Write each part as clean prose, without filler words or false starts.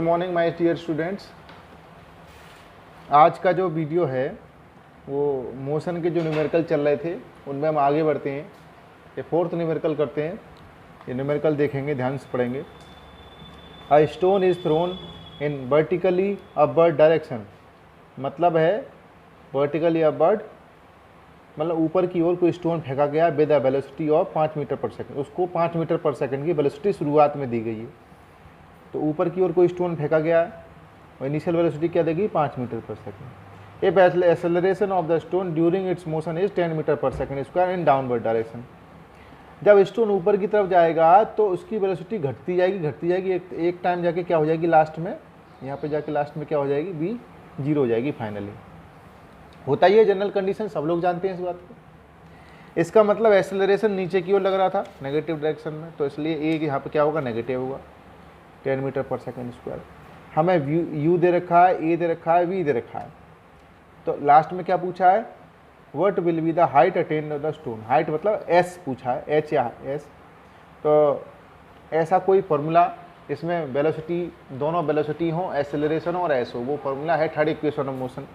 Morning my dear students. आज का जो वीडियो है वो मोशन के जो न्यूमेरिकल चल रहे थे उनमें हम आगे बढ़ते हैं। ये फोर्थ न्यूमेरिकल करते हैं। ये न्यूमेरिकल देखेंगे, ध्यान से पढ़ेंगे। A stone is thrown in vertically upward direction, मतलब है वर्टिकली अपवर्ड मतलब ऊपर की ओर कोई स्टोन फेंका गया with a velocity of 5 metre per second. उसको 5 मीटर पर सेकंड की वेलोसिटी शुरुआत में दी गई है। तो ऊपर की ओर कोई स्टोन फेंका गया है और इनिशियल वेलोसिटी क्या देगी 5 metre per second. If acceleration of the stone during its motion is 10 metre per second square in downward direction. जब स्टोन ऊपर की तरफ जाएगा तो उसकी वेलोसिटी घटती जाएगी। एक टाइम जाके क्या हो जाएगी, लास्ट में यहाँ पे जाके लास्ट में क्या हो जाएगी, बी 0 हो जाएगी फाइनली। होता ही है जनरल कंडीशन, सब लोग जानते हैं इस बात को। इसका मतलब एक्सेलरेशन नीचे की ओर लग रहा था नेगेटिव डायरेक्शन में, तो इसलिए ए यहाँ पे क्या होगा, नेगेटिव होगा 10 मीटर पर सेकंड स्क्वायर। हमें यू दे रखा है, ए दे रखा है, वी दे रखा है। तो लास्ट में क्या पूछा है, what will be the height attend of the stone. Height मतलब एस पूछा है, एच या एस। तो ऐसा कोई फॉर्मूला इसमें वेलोसिटी, दोनों वेलोसिटी हो, एक्सेलरेशन और एस हो, वो फॉर्मूला है थर्ड इक्वेशन ऑफ मोशन।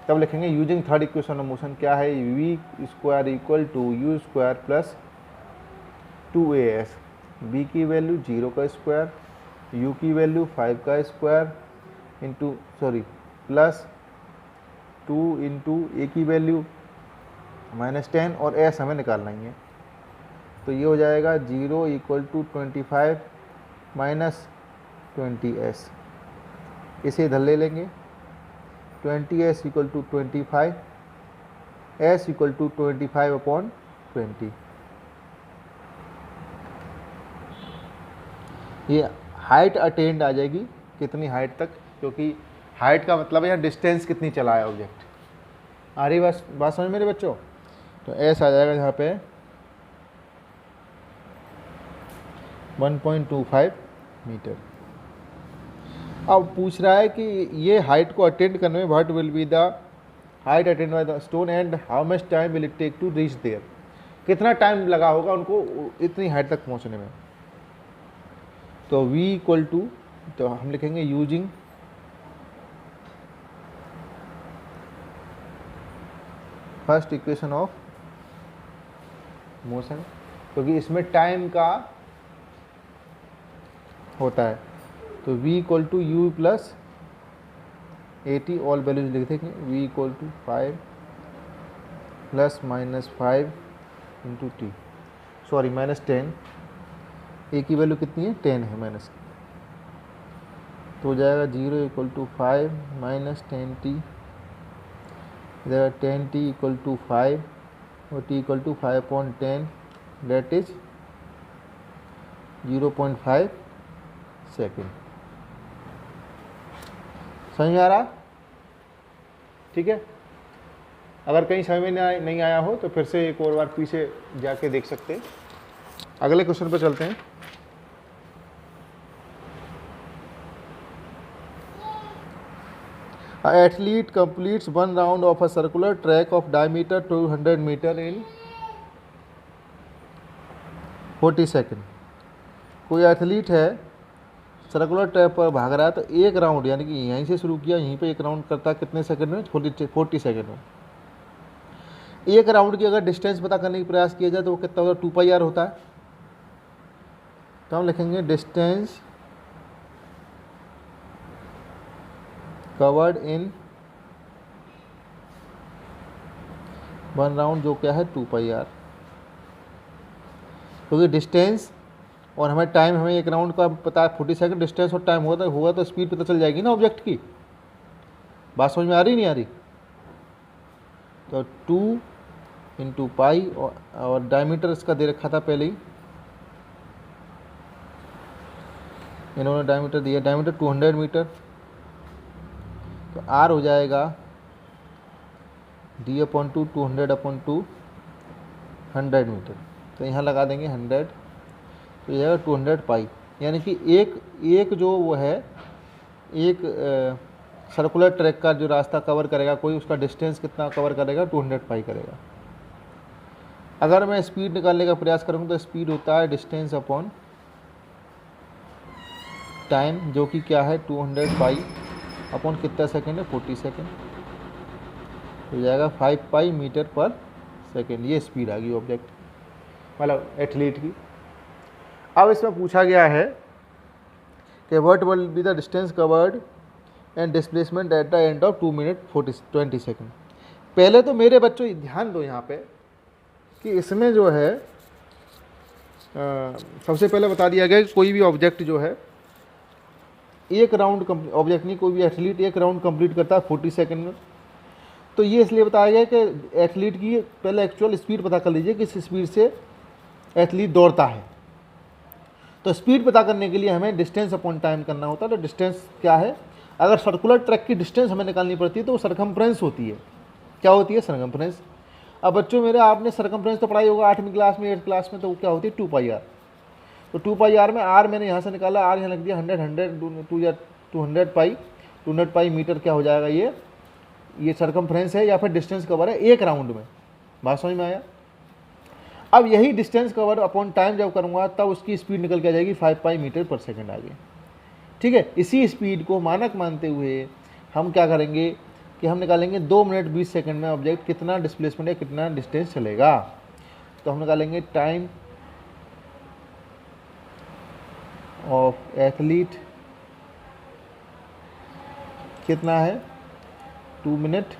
तब लिखेंगे using third equation of motion क्या है, v square equal to u square plus 2as। V की वैल्यू 0 का स्क्वायर, u की वैल्यू 5 का square into plus 2 into a की वैल्यू -10 और s हमें निकालना ही है। तो ये हो जाएगा 0 इक्वल टू 25 माइनस 20s। इसे इधर ले लेंगे, 20s equal to 25, s equal to 25/20। ये हाइट अटेंड आ जाएगी, कितनी हाइट तक, क्योंकि हाइट का मतलब है यहाँ डिस्टेंस कितनी चला है ऑब्जेक्ट। आ रही बात समझ मेरे बच्चों। तो एस आ जाएगा यहाँ पे 1.25 मीटर। अब पूछ रहा है कि ये हाइट को अटेंड करने में what will be the height attend by the stone and how much time will it take to reach there. कितना टाइम लगा होगा उनको इतनी हाइट तक पहुँचने में। तो v इक्वल टू, तो हम लिखेंगे यूजिंग फर्स्ट इक्वेशन ऑफ मोशन, क्योंकि इसमें टाइम का होता है। तो v equal to u plus 80, all values लिख देंगे। v इक्वल टू 5 प्लस -5 इंटू टी, -10। ए की वैल्यू कितनी है, 10 है माइनस। तो हो जाएगा 0 इक्वल टू 5 माइनस 10t, इधर 10t इक्वल टू 5 और t equal to 5/10, that is 0.5 second. समझ में आ रहा, ठीक है। अगर कहीं समझ में नहीं आया हो तो फिर से एक और बार पीछे जाके देख सकते हैं। अगले क्वेश्चन पर चलते हैं। An athlete completes one round of a circular track of diameter 200 meter in 40 second. कोई एथलीट है सर्कुलर ट्रैक पर भाग रहा है, तो एक राउंड यानी कि यहीं से शुरू किया, यहीं पे एक राउंड करता है कितने सेकंड में, 40 सेकंड में। एक राउंड की अगर डिस्टेंस पता करने की प्रयास किया जाए तो वो कितना होता है, 2πr होता है। तो हम लिखेंगे distance covered in one round, जो क्या है 2πr। क्योंकि डिस्टेंस और हमें टाइम, हमें एक राउंड का पता है 40 सेकंड, डिस्टेंस और टाइम होगा तो स्पीड पता चल जाएगी ना ऑब्जेक्ट की। बात समझ में आ रही नहीं आ रही। तो 2 इंटू पाई और डायमीटर इसका दे रखा था पहले ही, इन्होंने डायमीटर दिया, डायमीटर 200 मीटर। तो r हो जाएगा d/2 200/2 100 मीटर। तो यहाँ लगा देंगे 100, तो यह 200 पाई, यानी कि एक जो वो है, एक सर्कुलर ट्रैक का जो रास्ता कवर करेगा कोई, उसका डिस्टेंस कितना कवर करेगा, 200 पाई करेगा। अगर मैं स्पीड निकालने का प्रयास करूँ तो स्पीड होता है डिस्टेंस अपॉन टाइम जो कि क्या है 200 पाई अपॉन कितना सेकेंड है 40 सेकेंड, हो जाएगा 5 पाई मीटर पर सेकेंड। ये स्पीड आ गई ऑब्जेक्ट मतलब एथलीट की। अब इसमें पूछा गया है कि what will be the distance covered and displacement at the end of 2 minute 20 second. पहले तो मेरे बच्चों ध्यान दो यहाँ पे कि इसमें जो है सबसे पहले बता दिया गया कि कोई भी ऑब्जेक्ट जो है एक राउंड ऑब्जेक्ट नहीं, कोई भी एथलीट एक राउंड कंप्लीट करता है 40 सेकंड में। तो ये इसलिए बताया गया कि एथलीट की पहले एक्चुअल स्पीड पता कर लीजिए किस स्पीड से एथलीट दौड़ता है। तो स्पीड पता करने के लिए हमें डिस्टेंस अपॉन टाइम करना होता है। तो डिस्टेंस क्या है, अगर सर्कुलर ट्रैक की डिस्टेंस हमें निकालनी पड़ती है तो वो सरकमफ्रेंस होती है। क्या होती है? सरकमफ्रेंस। अब बच्चों मेरे आपने सरकमफ्रेंस तो पढ़ाई होगा 8वीं क्लास में 8th क्लास में, तो वो क्या होती है 2 पाई आर। तो 2 पाई आर में आर मैंने यहाँ से निकाला, आर यहाँ लग दिया 200 पाई 200 पाई मीटर क्या हो जाएगा, ये सरकमफ्रेंस है या फिर डिस्टेंस कवर है एक राउंड में। बात समझ में आया? अब यही डिस्टेंस कवर अपॉन टाइम जब करूँगा तब उसकी स्पीड निकल के आ जाएगी 5 पाई मीटर पर सेकेंड आगे। ठीक है, इसी स्पीड को मानक मानते हुए हम क्या करेंगे कि हम निकालेंगे 2 मिनट 20 सेकंड में ऑब्जेक्ट कितना डिस्प्लेसमेंट है, कितना डिस्टेंस चलेगा। तो हम निकालेंगे टाइम ऑफ एथलीट कितना है 2 मिनट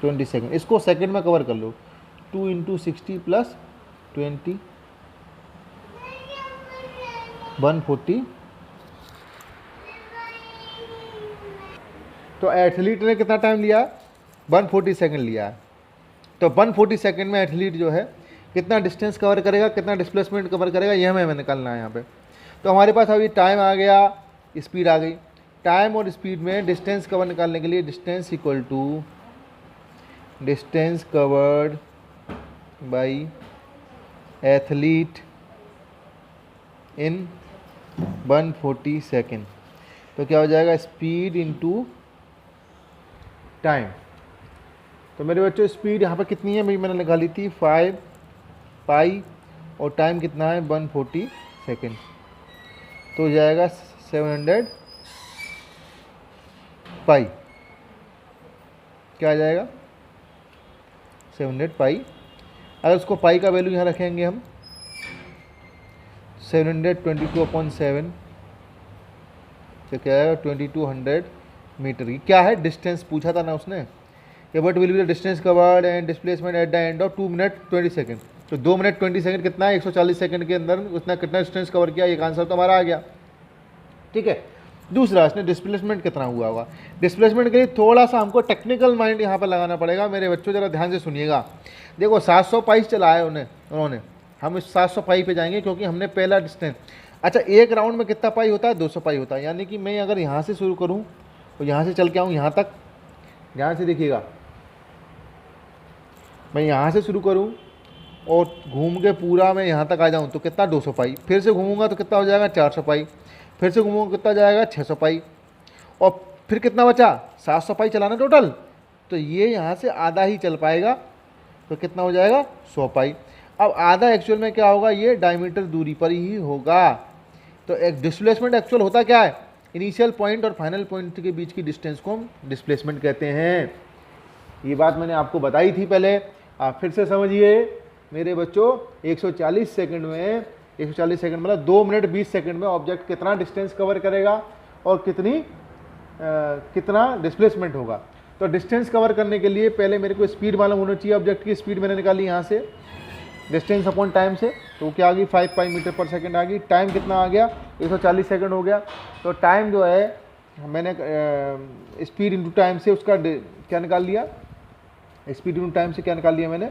20 सेकंड। इसको सेकंड में कवर कर लो, 2 × 60 + 20 140। तो एथलीट ने कितना टाइम लिया? 140 सेकंड लिया। तो 140 सेकंड में एथलीट जो है कितना डिस्टेंस कवर करेगा, कितना डिस्प्लेसमेंट कवर करेगा, ये हमें निकालना है यहाँ पे। तो हमारे पास अभी टाइम आ गया, स्पीड आ गई। टाइम और स्पीड में डिस्टेंस कवर निकालने के लिए distance equal to distance covered by athlete in 140 second. तो क्या हो जाएगा? Speed into time. तो मेरे बच्चों स्पीड यहाँ पर कितनी है मैंने निकाली थी 5 पाई और टाइम कितना है 140 सेकेंड। तो हो जाएगा 700 पाई। क्या आ जाएगा? 700 पाई। अगर उसको पाई का वैल्यू यहाँ रखेंगे हम 722/7, तो क्या आएगा 2200 मीटर की। क्या है? डिस्टेंस पूछा था ना उसने कि what will be the distance covered and displacement at the end of 2 minute 20 second. तो 2 मिनट 20 सेकंड कितना है? 140 सेकंड के अंदर उसने कितना डिस्टेंस कवर किया, एक आंसर तो हमारा आ गया। ठीक है, दूसरा इसने डिस्प्लेसमेंट कितना हुआ होगा। डिस्प्लेसमेंट के लिए थोड़ा सा हमको टेक्निकल माइंड यहाँ पर लगाना पड़ेगा। मेरे बच्चों ज़रा ध्यान से सुनिएगा। देखो 700 पाई चलाया उन्होंने, हम इस 700 पाई पे जाएंगे क्योंकि हमने पहला डिस्टेंस। अच्छा, एक राउंड में कितना पाई होता है? 200 पाई होता है। यानी कि मैं अगर यहाँ से शुरू करूँ तो यहाँ से चल के आऊँ यहाँ तक, ध्यान से देखिएगा, मैं यहाँ से शुरू करूँ और घूम के पूरा मैं यहाँ तक आ जाऊँ तो कितना 200 पाई। फिर से घूमूंगा तो कितना हो जाएगा 400 पाई। फिर से घूमूंगा कितना जाएगा 600 पाई। और फिर कितना बचा? 700 पाई चलाना टोटल। तो ये यहाँ से आधा ही चल पाएगा, तो कितना हो जाएगा 100 पाई। अब आधा एक्चुअल में क्या होगा? ये डायमीटर दूरी पर ही होगा। तो एक डिस्प्लेसमेंट एक्चुअल होता क्या है? इनिशियल पॉइंट और फाइनल पॉइंट के बीच की डिस्टेंस को हम डिस्प्लेसमेंट कहते हैं। ये बात मैंने आपको बताई थी पहले, आप फिर से समझिए मेरे बच्चों। 140 सेकंड में 140 सेकंड मतलब 2 मिनट 20 सेकंड में ऑब्जेक्ट कितना डिस्टेंस कवर करेगा और कितना डिस्प्लेसमेंट होगा। तो डिस्टेंस कवर करने के लिए पहले मेरे को स्पीड मालूम होना चाहिए। ऑब्जेक्ट की स्पीड मैंने निकाली यहाँ से डिस्टेंस अपॉन टाइम से, तो क्या आ गई 5 पाई मीटर पर सेकंड आ गई। टाइम कितना आ गया? 140 सेकंड हो गया। तो टाइम जो है मैंने स्पीड इंटू टाइम से उसका क्या निकाल लिया? स्पीड इंटू टाइम से क्या निकाल लिया मैंने?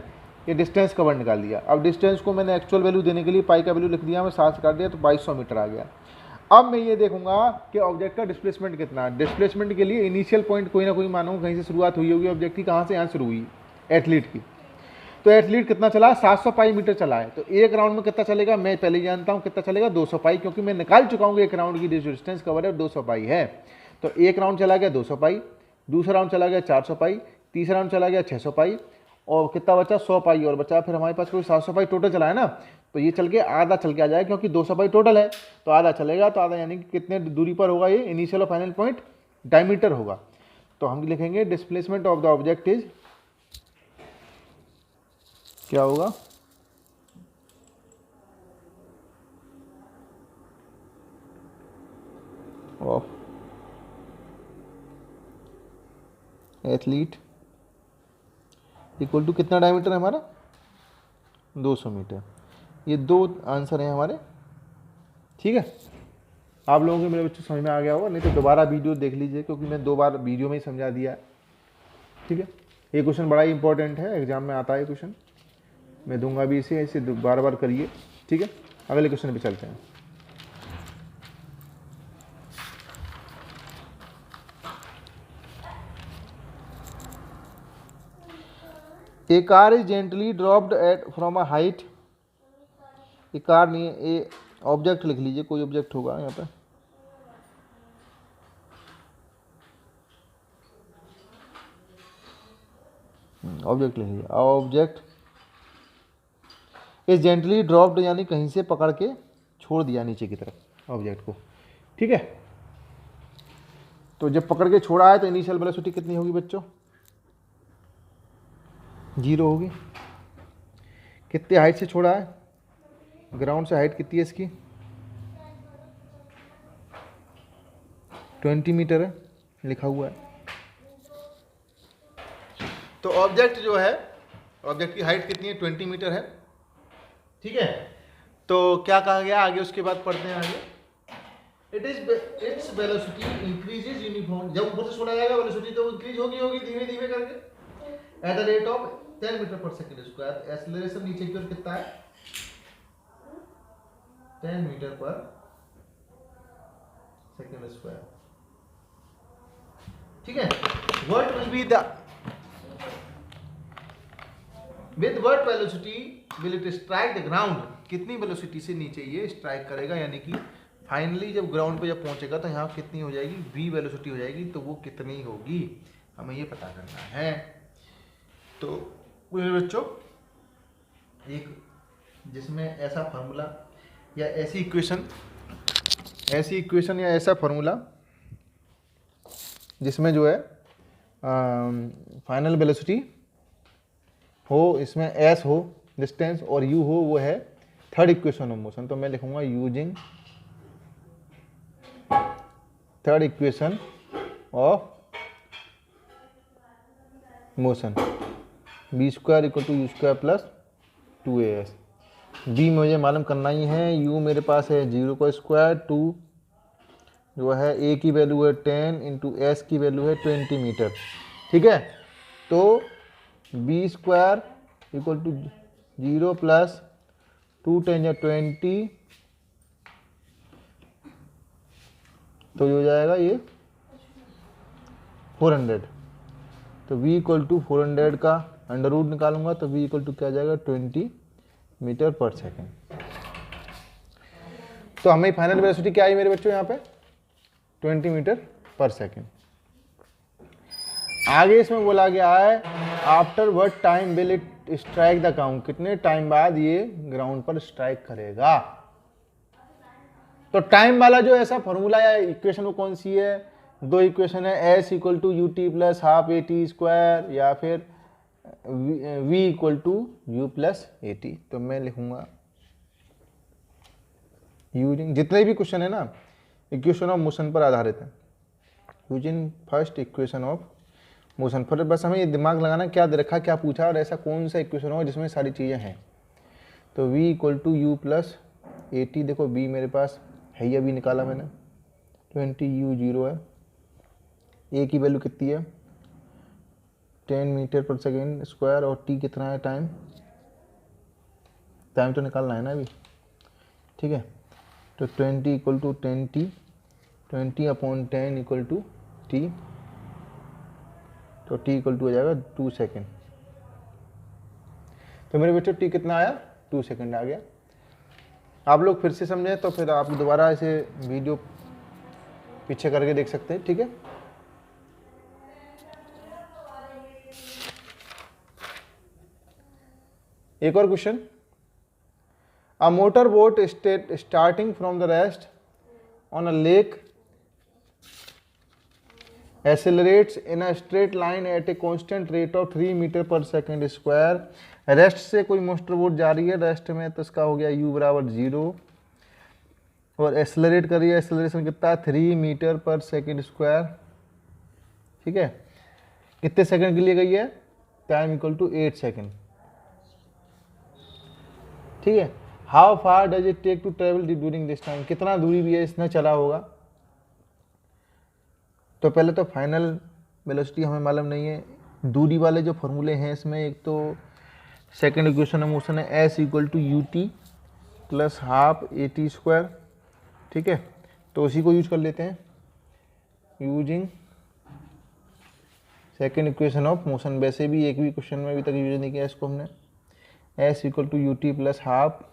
ये डिस्टेंस कवर निकाल लिया। अब डिस्टेंस को मैंने एक्चुअल वैल्यू देने के लिए पाई का वैल्यू लिख दिया, मैं 7 काट दिया तो 2200 मीटर आ गया। अब मैं ये देखूंगा कि ऑब्जेक्ट का डिस्प्लेसमेंट कितना है। डिस्प्लेसमेंट के लिए इनिशियल पॉइंट कोई ना कोई मानो कहीं से शुरुआत हुई होगी ऑब्जेक्ट की। कहाँ से? यहाँ शुरू हुई एथलीट की। तो एथलीट कितना चला? 700 पाई मीटर चला है। तो एक राउंड में कितना चलेगा मैं पहले ही जानता हूँ कितना चलेगा, 200 पाई, क्योंकि मैं निकाल चुका हूँ एक राउंड की डिस्टेंस कवर है 200 पाई है। तो एक राउंड चला गया 200 पाई, दूसरा राउंड चला गया 400 पाई, तीसरा राउंड चला गया 600 पाई और कितना बचा 100 पाई और बचा, फिर हमारे पास कोई 700 पाई टोटल चला है ना, तो ये चल के आधा चल के आ जाएगा क्योंकि 200 पाई टोटल है, तो आधा चलेगा, तो आधा यानी कि कितने दूरी पर होगा, ये इनिशियल और फाइनल पॉइंट डायमीटर होगा। तो हम लिखेंगे displacement of the object is, क्या होगा, ऑफ एथलीट इक्वल टू कितना डायमीटर है हमारा 200 मीटर। ये दो आंसर हैं हमारे, ठीक है। आप लोगों को मेरे बच्चों समझ में आ गया होगा, नहीं तो दोबारा वीडियो देख लीजिए क्योंकि मैं 2 बार वीडियो में ही समझा दिया है, ठीक है। ये क्वेश्चन बड़ा ही इंपॉर्टेंट है, एग्जाम में आता है क्वेश्चन, मैं दूंगा भी इसे, ऐसे बार बार करिए, ठीक है। अगले क्वेश्चन पे चलते हैं। A car is gently dropped at from a height, a car नहीं है, ए ऑब्जेक्ट लिख लीजिए, कोई ऑब्जेक्ट होगा यहाँ पे, ऑब्जेक्ट लिख लीजिए, ऑब्जेक्ट इज जेंटली ड्रॉप्ड यानी कहीं से पकड़ के छोड़ दिया नीचे की तरफ ऑब्जेक्ट को, ठीक है। तो जब पकड़ के छोड़ा है तो इनिशियल वेलोसिटी कितनी होगी बच्चों, 0 होगी। कितने हाइट से छोड़ा है, ग्राउंड से हाइट कितनी है इसकी 20 मीटर है, लिखा हुआ है। तो ऑब्जेक्ट जो है, ऑब्जेक्ट की हाइट कितनी है 20 मीटर है, ठीक है। तो क्या कहा गया आगे, उसके बाद पढ़ते हैं आगे। इट्स वेलोसिटी इंक्रीजेज यूनिफॉर्म, जब ऊपर से छोड़ा जाएगा वेलोसिटी तो इंक्रीज होगी धीमे धीमे करके at the rate of 10 metre per second square. Acceleration नीचे की ओर कितना है 10 मीटर पर सेकंड स्क्वायर, ठीक है। What will be the with what velocity will it strike the ground, कितनी वेलोसिटी से नीचे ये स्ट्राइक करेगा, यानी कि फाइनली जब ग्राउंड पे जब पहुंचेगा तो यहाँ कितनी हो जाएगी v वेलोसिटी हो जाएगी, तो वो कितनी होगी हमें ये पता करना है। तो मेरे बच्चों एक जिसमें ऐसा फार्मूला या ऐसी इक्वेशन या ऐसा फार्मूला जिसमें जो है फाइनल वेलोसिटी हो, इसमें s हो डिस्टेंस और u हो, वो है थर्ड इक्वेशन ऑफ मोशन। तो मैं लिखूंगा using third equation of motion, v square equal to u square plus 2as। V मुझे मालूम करना ही है, यू मेरे पास है 0 का स्क्वायर, 2 जो है a की वैल्यू है 10 इंटू एस की वैल्यू है 20 मीटर, ठीक है। तो v square equal to 0 plus 2 10 या 20, तो ये हो जाएगा ये 400। तो v इक्वल टू 400 का अंडर रूट निकालूंगा तो v इक्वल टू क्या जाएगा 20 मीटर पर सेकेंड। तो हमें फाइनल वेलोसिटी क्या आई मेरे बच्चों यहाँ पे 20 मीटर पर सेकेंड। आगे इसमें बोला गया है after what time will it strike the ground, कितने टाइम बाद ये ग्राउंड पर स्ट्राइक करेगा। तो टाइम वाला जो ऐसा फॉर्मूला या इक्वेशन वो कौन सी है, दो इक्वेशन है, s equal to u t plus half a t square या फिर v equal to u plus a t. तो मैं लिखूंगा यूजिंग, जितने भी क्वेश्चन है ना इक्वेशन ऑफ मोशन पर आधारित है, यूजिंग फर्स्ट इक्वेशन ऑफ मोशन। फिर बस हमें ये दिमाग लगाना क्या दे रखा, क्या पूछा और ऐसा कौन सा इक्वेशन होगा जिसमें सारी चीज़ें हैं। तो v equal to u plus a t, देखो b मेरे पास है ही, अभी निकाला मैंने 20, u 0 है, a की वैल्यू कितनी है 10 मीटर पर सेकेंड स्क्वायर और t कितना है टाइम तो निकालना है ना अभी, ठीक है। तो 20 equal to 20 upon 10 equal to t, तो t इक्वल टू हो जाएगा 2 सेकेंड। तो मेरे बच्चों t कितना आया 2 सेकेंड आ गया। आप लोग फिर से समझें तो फिर आप दोबारा इसे वीडियो पीछे करके देख सकते हैं, ठीक है। एक और question, a motor boat starting from the rest on a lake accelerates in a straight line at a constant rate of 3 metre per second square. Rest से कोई मोटर बोट जा रही है, रेस्ट में, तो इसका हो गया u बराबर 0, और एक्सेलरेट कर रही है, एक्सेलरेशन कितना है 3 मीटर पर सेकेंड स्क्वायर। ठीक है, कितने सेकंड के लिए गई है, टाइम इक्वल टू 8 सेकंड। ठीक है, how far does it take to travel during this time, कितना दूरी भी है इसने चला होगा। तो पहले तो फाइनल वेलोसिटी हमें मालूम नहीं है, दूरी वाले जो फॉर्मूले हैं इसमें, एक तो सेकंड इक्वेशन ऑफ मोशन है s equal to u t plus half a t square. ठीक है, तो उसी को यूज कर लेते हैं, using second equation of motion. वैसे भी एक भी क्वेश्चन में अभी तक यूज नहीं किया इसको हमने। S equal to u t plus half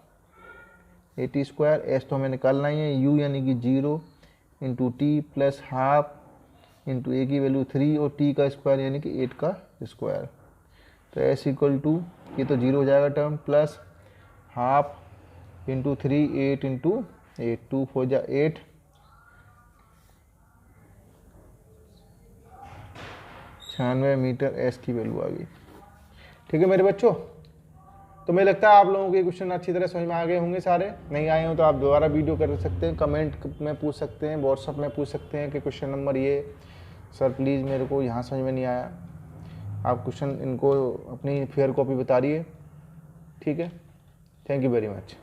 a t square, S तो हमें निकालना ही है, यू यानी कि 0 into t plus half into a की वैल्यू 3 और टी का स्क्वायर यानी कि 8 का स्क्वायर। तो एस इक्वल टू, ये तो 0 हो जाएगा term, plus half into 3, 8 into 8, 2 4 जा 8, 96 मीटर एस की वैल्यू आ गई। ठीक है मेरे बच्चों, तो मुझे लगता है आप लोगों के क्वेश्चन अच्छी तरह समझ में आ गए होंगे सारे। नहीं आए हो तो आप दोबारा वीडियो कर सकते हैं, कमेंट में पूछ सकते हैं, व्हाट्सअप में पूछ सकते हैं कि क्वेश्चन नंबर ये सर प्लीज़ मेरे को यहाँ समझ में नहीं आया। आप क्वेश्चन इनको अपनी फेयर कॉपी बता रही है। ठीक है, थैंक यू वेरी मच।